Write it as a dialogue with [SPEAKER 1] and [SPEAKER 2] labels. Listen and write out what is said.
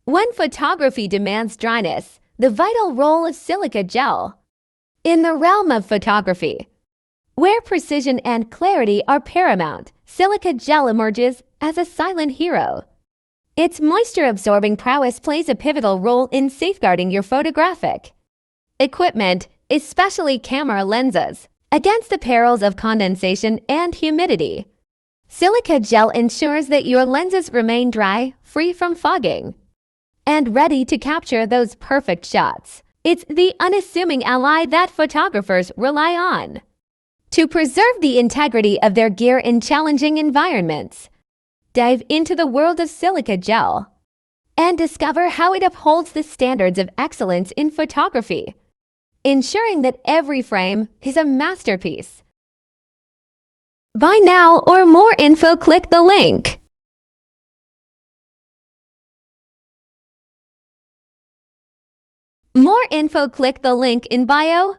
[SPEAKER 1] When photography demands dryness, the vital role of silica gel. In the realm of photography, where precision and clarity are paramount, silica gel emerges as a silent hero. Its moisture-absorbing prowess plays a pivotal role in safeguarding your photographic equipment, especially camera lenses, against the perils of condensation and humidity. Silica gel ensures that your lenses remain dry, free from fogging, and ready to capture those perfect shots. It's the unassuming ally that photographers rely on to preserve the integrity of their gear in challenging environments. Dive into the world of silica gel and discover how it upholds the standards of excellence in photography, ensuring that every frame is a masterpiece. Buy now, or more info, click the link. More info, click the link in bio.